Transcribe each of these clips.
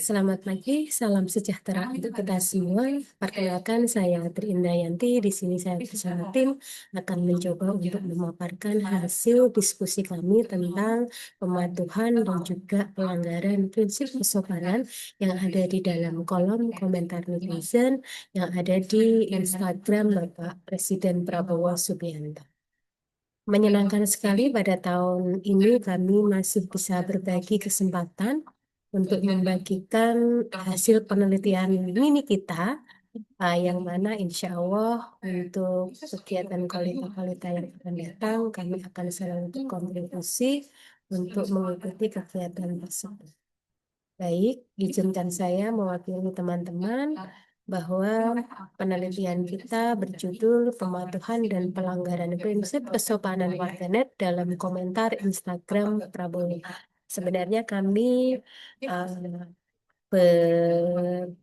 Selamat pagi, salam sejahtera untuk kita semua. Perkenalkan, saya Triindayanti. Di sini saya bersama tim akan mencoba untuk memaparkan hasil diskusi kami tentang pematuhan dan juga pelanggaran prinsip kesopanan yang ada di dalam kolom komentar netizen yang ada di Instagram Bapak Presiden Prabowo Subianto. Menyenangkan sekali pada tahun ini kami masih bisa berbagi kesempatan untuk membagikan hasil penelitian mini kita, yang mana insya Allah untuk kegiatan kolita-kolita yang akan datang, kami akan selalu berkontribusi untuk mengikuti kegiatan tersebut. Baik, izinkan saya mewakili teman-teman bahwa penelitian kita berjudul Pematuhan dan Pelanggaran Prinsip Kesopanan Warganet dalam Komentar Instagram Prabowo. Sebenarnya kami berempat,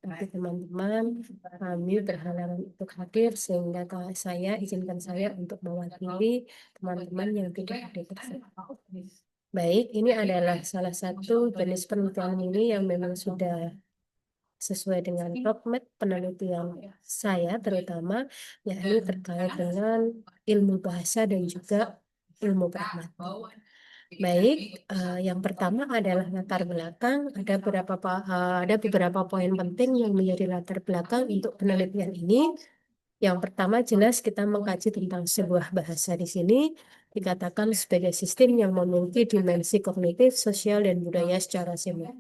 tapi teman-teman kami berhalangan untuk hadir sehingga saya izinkan saya untuk mewakili teman-teman yang tidak hadir tersebut. Baik, ini adalah salah satu jenis penelitian ini yang memang sudah sesuai dengan roadmap penelitian saya terutama, yakni terkait dengan ilmu bahasa dan juga ilmu pragmatik. Baik, yang pertama adalah latar belakang. Ada beberapa poin penting yang menjadi latar belakang untuk penelitian ini. Yang pertama jelas kita mengkaji tentang sebuah bahasa di sini dikatakan sebagai sistem yang memiliki dimensi kognitif, sosial, dan budaya secara simultan.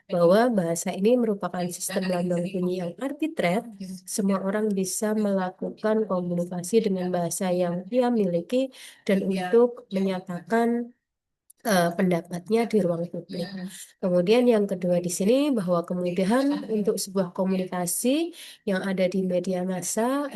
Bahwa bahasa ini merupakan sistem lambang bunyi yang arbitrer, semua orang bisa melakukan komunikasi dengan bahasa yang ia miliki dan untuk menyatakan pendapatnya di ruang publik. Kemudian yang kedua di sini bahwa kemudahan untuk sebuah komunikasi yang ada di media massa,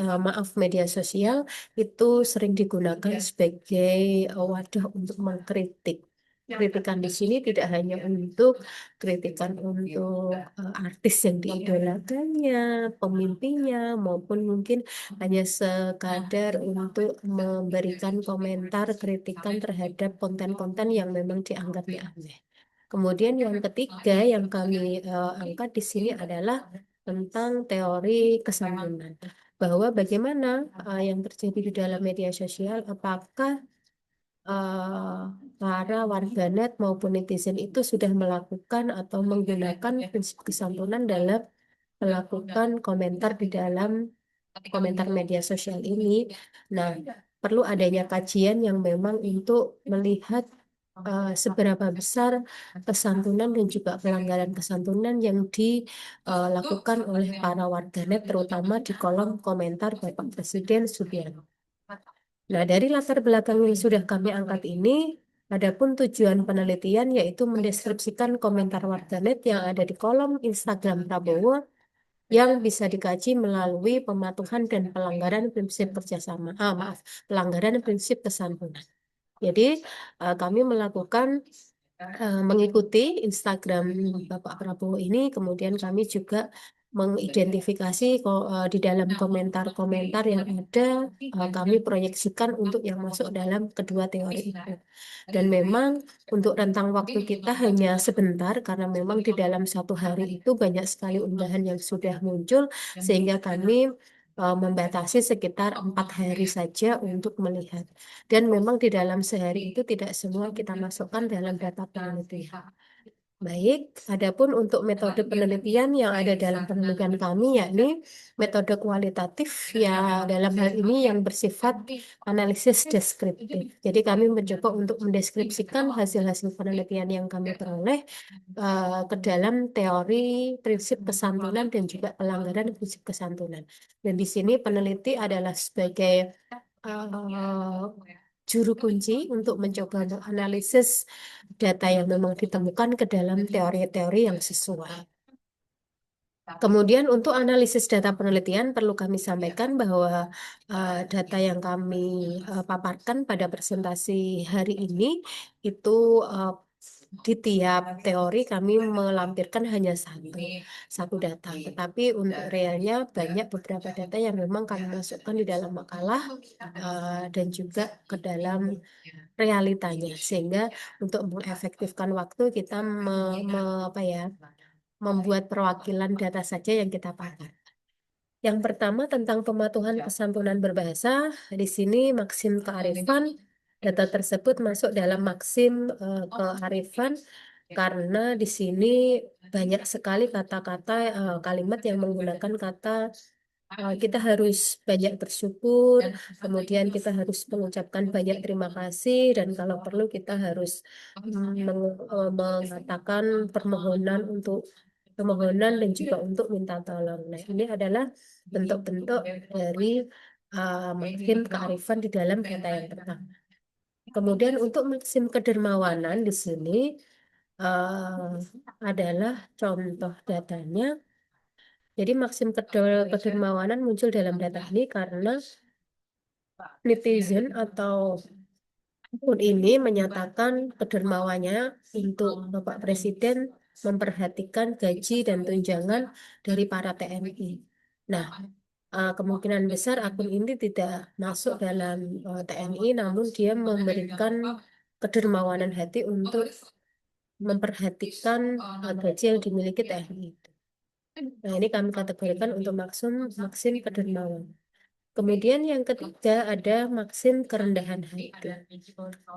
media sosial itu sering digunakan sebagai wadah untuk mengkritik. Kritikan di sini tidak hanya untuk kritikan untuk artis yang diidolakannya, pemimpinnya, maupun mungkin hanya sekadar untuk memberikan komentar kritikan terhadap konten-konten yang memang dianggapnya aneh. Kemudian yang ketiga yang kami angkat di sini adalah tentang teori kesantunan, bahwa bagaimana yang terjadi di dalam media sosial, apakah eh, para warganet maupun netizen itu sudah melakukan atau menggunakan prinsip kesantunan dalam melakukan komentar di dalam komentar media sosial ini. Nah, perlu adanya kajian yang memang untuk melihat seberapa besar kesantunan dan juga pelanggaran kesantunan yang dilakukan oleh para warganet, terutama di kolom komentar Bapak Presiden Subianto. Nah, dari latar belakang yang sudah kami angkat ini, adapun tujuan penelitian yaitu mendeskripsikan komentar warganet yang ada di kolom Instagram Prabowo yang bisa dikaji melalui pematuhan dan pelanggaran prinsip kerjasama. Pelanggaran prinsip kesantunan. Jadi kami melakukan mengikuti Instagram Bapak Prabowo ini, kemudian kami juga mengidentifikasi di dalam komentar-komentar yang ada, kami proyeksikan untuk yang masuk dalam kedua teori itu. Dan memang untuk rentang waktu kita hanya sebentar karena memang di dalam satu hari itu banyak sekali unggahan yang sudah muncul sehingga kami membatasi sekitar 4 hari saja untuk melihat. Dan memang di dalam sehari itu tidak semua kita masukkan dalam data penelitian. Baik, adapun untuk metode penelitian yang ada dalam penelitian kami yakni metode kualitatif ya dalam hal ini yang bersifat analisis deskriptif. Jadi kami mencoba untuk mendeskripsikan hasil-hasil penelitian yang kami peroleh ke dalam teori prinsip kesantunan dan juga pelanggaran prinsip kesantunan. Dan di sini peneliti adalah sebagai uh, juru kunci untuk mencoba menganalisis data yang memang ditemukan ke dalam teori-teori yang sesuai. Kemudian untuk analisis data penelitian perlu kami sampaikan bahwa data yang kami paparkan pada presentasi hari ini itu di tiap teori kami melampirkan hanya satu data, tetapi untuk realnya banyak beberapa data yang memang kami masukkan di dalam makalah dan juga ke dalam realitanya, sehingga untuk mengefektifkan waktu kita apa ya, membuat perwakilan data saja yang kita pakai. Yang pertama tentang pematuhan kesantunan berbahasa, di sini maksim kearifan, data tersebut masuk dalam maksim kearifan karena di sini banyak sekali kata-kata kalimat yang menggunakan kata kita harus banyak bersyukur, kemudian kita harus mengucapkan banyak terima kasih, dan kalau perlu kita harus mengatakan permohonan dan juga untuk minta tolong. Nah, ini adalah bentuk-bentuk dari maksim kearifan di dalam data yang pertama. Kemudian untuk maksim kedermawanan di sini eh, adalah contoh datanya. Jadi maksim kedermawanan muncul dalam data ini karena netizen atau akun ini menyatakan kedermawannya untuk Bapak Presiden memperhatikan gaji dan tunjangan dari para TNI. Nah, kemungkinan besar akun ini tidak masuk dalam TNI, namun dia memberikan kedermawanan hati untuk memperhatikan gaji yang dimiliki TNI. Nah, ini kami kategorikan untuk maksim kedermawanan. Kemudian yang ketiga ada maksim kerendahan hati.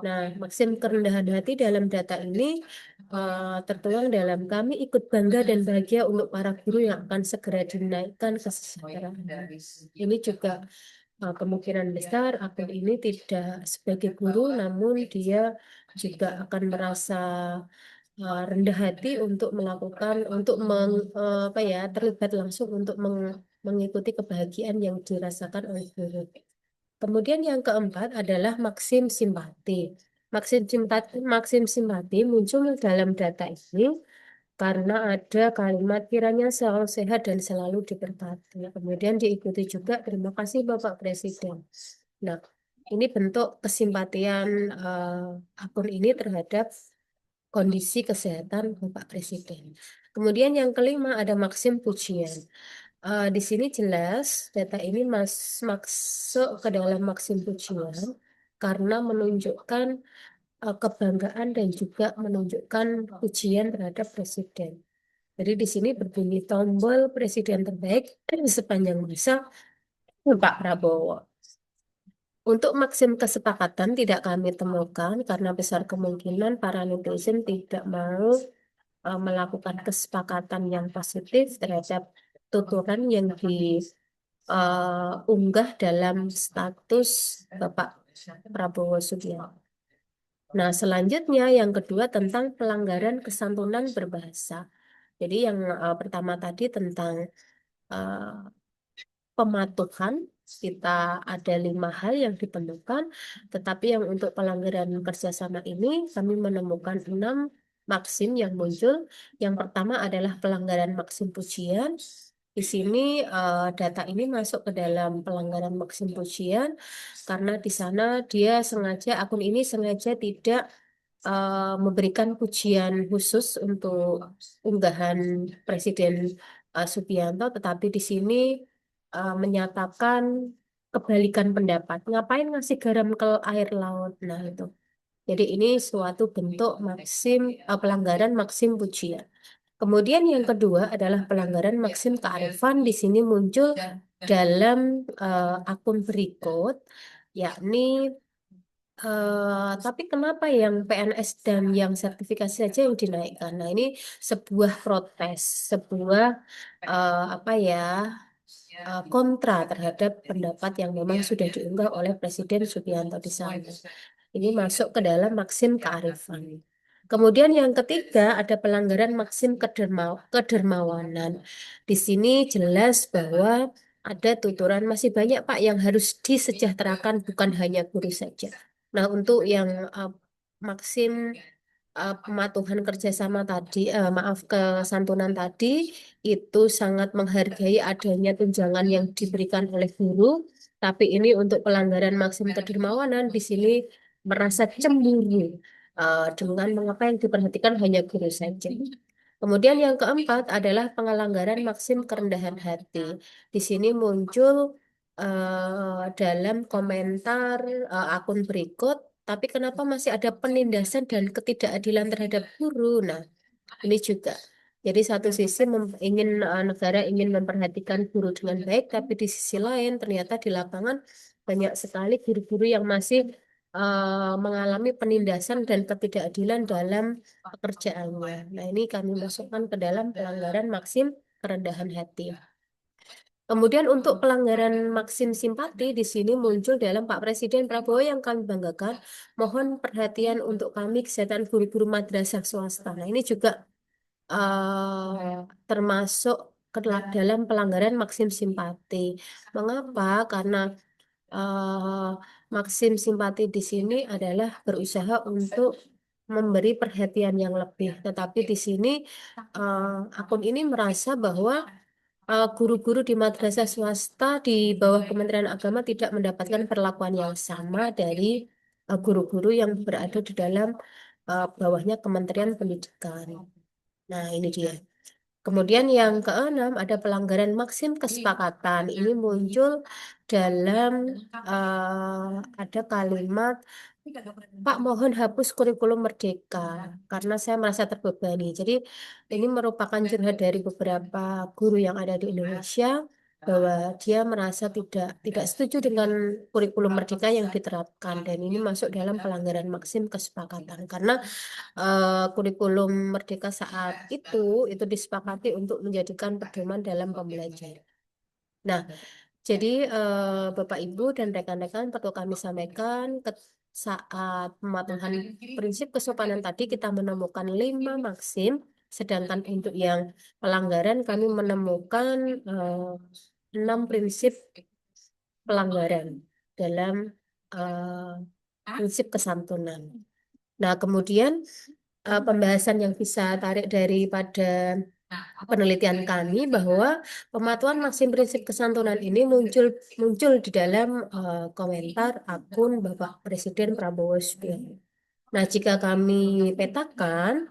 Nah, maksim kerendahan hati dalam data ini tertuang dalam kami ikut bangga dan bahagia untuk para guru yang akan segera dinaikkan kesejahteraan. Ini juga kemungkinan besar akun ini tidak sebagai guru, namun dia juga akan merasa rendah hati untuk melakukan, untuk apa ya, terlibat langsung untuk mengikuti kebahagiaan yang dirasakan oleh guru. Kemudian yang keempat adalah maksim simpati. Maksim simpati muncul dalam data ini karena ada kalimat kiranya selalu sehat dan selalu diberkati. Kemudian diikuti juga terima kasih Bapak Presiden. Nah, ini bentuk kesimpatian akun ini terhadap kondisi kesehatan Bapak Presiden. Kemudian yang kelima ada maksim pujian. Di sini jelas data ini masuk ke dalam maksim pujian karena menunjukkan kebanggaan dan juga menunjukkan pujian terhadap presiden. Jadi di sini berbunyi tombol presiden terbaik sepanjang masa Pak Prabowo. Untuk maksim kesepakatan tidak kami temukan karena besar kemungkinan para netizen tidak mau melakukan kesepakatan yang positif terhadap tuturan yang diunggah dalam status Bapak Prabowo Subianto. Nah, selanjutnya yang kedua tentang pelanggaran kesantunan berbahasa. Jadi yang pertama tadi tentang uh, pematuhan, kita ada 5 hal yang ditemukan, tetapi yang untuk pelanggaran kerjasama ini kami menemukan 6 maksim yang muncul. Yang pertama adalah pelanggaran maksim pujian. Di sini data ini masuk ke dalam pelanggaran maksim pujian karena di sana akun ini sengaja tidak memberikan pujian khusus untuk unggahan Presiden Subianto, tetapi di sini menyatakan kebalikan pendapat. Ngapain ngasih garam ke air laut? Nah, itu. Jadi ini suatu bentuk pelanggaran maksim pujian. Kemudian yang kedua adalah pelanggaran maksim kearifan. Di sini muncul dalam akun berikut, yakni tapi kenapa yang PNS dan yang sertifikasi saja yang dinaikkan? Nah, ini sebuah protes, sebuah apa ya, kontra terhadap pendapat yang memang sudah diunggah oleh Presiden Subianto di sana. Ini masuk ke dalam maksim kearifan. Kemudian yang ketiga ada pelanggaran maksim kedermawanan. Di sini jelas bahwa ada tuturan masih banyak Pak yang harus disejahterakan, bukan hanya guru saja. Nah, untuk yang maksim pematuhan kerjasama tadi, maaf, kesantunan tadi itu sangat menghargai adanya tunjangan yang diberikan oleh guru, tapi ini untuk pelanggaran maksim kedermawanan di sini merasa cemburu. dengan mengapa yang diperhatikan hanya guru saja. Kemudian yang keempat adalah pengelanggaran maksim kerendahan hati. Di sini muncul dalam komentar akun berikut, tapi kenapa masih ada penindasan dan ketidakadilan terhadap guru? Nah, ini juga. Jadi satu sisi negara ingin memperhatikan guru dengan baik, tapi di sisi lain ternyata di lapangan banyak sekali guru-guru yang masih mengalami penindasan dan ketidakadilan dalam pekerjaannya. Nah, ini kami masukkan ke dalam pelanggaran maksim kerendahan hati. Kemudian untuk pelanggaran maksim simpati di sini muncul dalam Pak Presiden Prabowo yang kami banggakan. Mohon perhatian untuk kami kesehatan guru-guru madrasah swasta. Nah, ini juga termasuk dalam pelanggaran maksim simpati. Mengapa? Karena eh, maksim simpati di sini adalah berusaha untuk memberi perhatian yang lebih. Tetapi di sini akun ini merasa bahwa guru-guru di madrasah swasta di bawah Kementerian Agama tidak mendapatkan perlakuan yang sama dari guru-guru yang berada di dalam bawahnya Kementerian Pendidikan. Nah, ini dia. Kemudian yang keenam ada pelanggaran maksim kesepakatan. Ini muncul dalam ada kalimat Pak mohon hapus kurikulum Merdeka karena saya merasa terbebani. Jadi ini merupakan curhat dari beberapa guru yang ada di Indonesia bahwa dia merasa tidak setuju dengan kurikulum Merdeka yang diterapkan dan ini masuk dalam pelanggaran maksim kesepakatan karena kurikulum Merdeka saat itu disepakati untuk menjadikan pedoman dalam pembelajaran. Nah, jadi Bapak Ibu dan rekan-rekan perlu kami sampaikan saat pematuhan prinsip kesopanan tadi kita menemukan 5 maksim, sedangkan untuk yang pelanggaran kami menemukan 6 prinsip pelanggaran dalam eh, prinsip kesantunan. Nah, kemudian pembahasan yang bisa tarik daripada penelitian kami bahwa pematuhan maksim prinsip kesantunan ini muncul muncul di dalam komentar akun Bapak Presiden Prabowo Subianto. Nah, jika kami petakan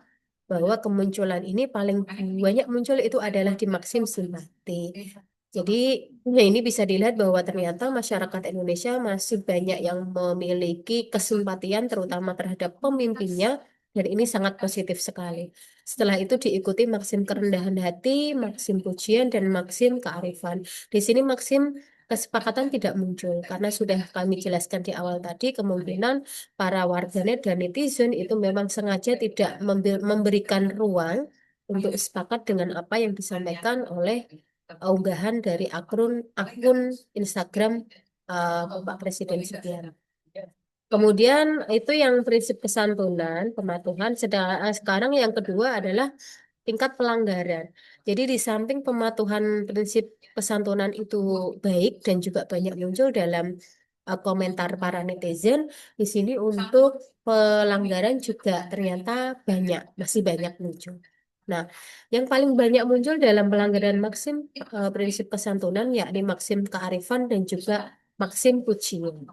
bahwa kemunculan ini paling banyak muncul itu adalah di maksim simpati. Jadi, ya ini bisa dilihat bahwa ternyata masyarakat Indonesia masih banyak yang memiliki kesimpatian terutama terhadap pemimpinnya dan ini sangat positif sekali. Setelah itu diikuti maksim kerendahan hati, maksim pujian, dan maksim kearifan. Di sini maksim kesepakatan tidak muncul karena sudah kami jelaskan di awal tadi kemungkinan para warganet dan netizen itu memang sengaja tidak memberikan ruang untuk sepakat dengan apa yang disampaikan oleh unggahan dari akun Instagram Bapak Presiden Subianto. Kemudian itu yang prinsip kesantunan, pematuhan. Sekarang yang kedua adalah tingkat pelanggaran. Jadi di samping pematuhan prinsip kesantunan itu baik dan juga banyak muncul dalam komentar para netizen, di sini untuk pelanggaran juga ternyata masih banyak muncul. Nah, yang paling banyak muncul dalam pelanggaran maksim prinsip kesantunan yakni maksim kearifan dan juga maksim pujian.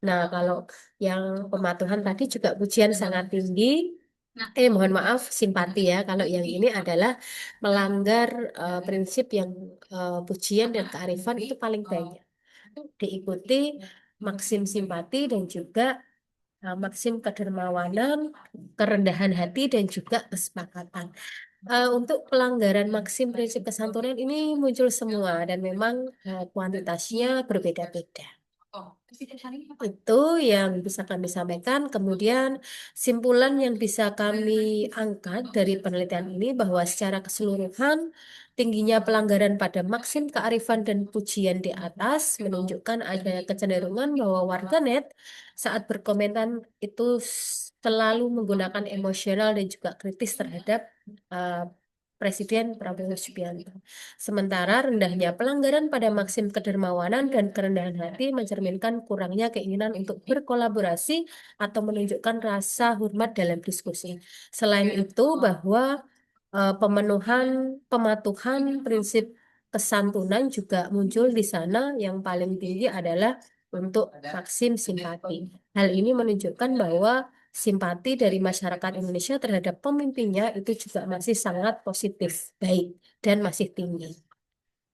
Nah, kalau yang pematuhan tadi juga pujian sangat tinggi. Mohon maaf, simpati ya. Kalau yang ini adalah melanggar prinsip yang pujian dan kearifan itu paling banyak. Diikuti maksim simpati dan juga maksim kedermawanan, kerendahan hati dan juga kesepakatan. Untuk pelanggaran maksim prinsip kesantunan ini muncul semua dan memang kuantitasnya berbeda-beda. Itu yang bisa kami sampaikan. Kemudian simpulan yang bisa kami angkat dari penelitian ini bahwa secara keseluruhan tingginya pelanggaran pada maksim kearifan dan pujian di atas menunjukkan ada kecenderungan bahwa warganet saat berkomentar itu selalu menggunakan emosional dan juga kritis terhadap uh, Presiden Prabowo Subianto. Sementara rendahnya pelanggaran pada maksim kedermawanan dan kerendahan hati mencerminkan kurangnya keinginan untuk berkolaborasi atau menunjukkan rasa hormat dalam diskusi. Selain itu, bahwa pematuhan prinsip kesantunan juga muncul di sana yang paling tinggi adalah untuk maksim simpati. Hal ini menunjukkan bahwa simpati dari masyarakat Indonesia terhadap pemimpinnya itu juga masih sangat positif, baik, dan masih tinggi.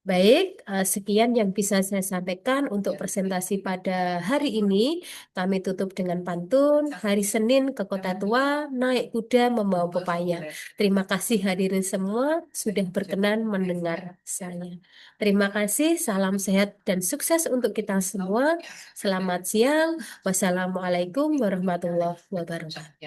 Baik, sekian yang bisa saya sampaikan untuk presentasi pada hari ini. Kami tutup dengan pantun, hari Senin ke Kota Tua, naik kuda membawa pepaya. Terima kasih hadirin semua sudah berkenan mendengar saya. Terima kasih, salam sehat dan sukses untuk kita semua. Selamat siang. Wassalamualaikum warahmatullahi wabarakatuh.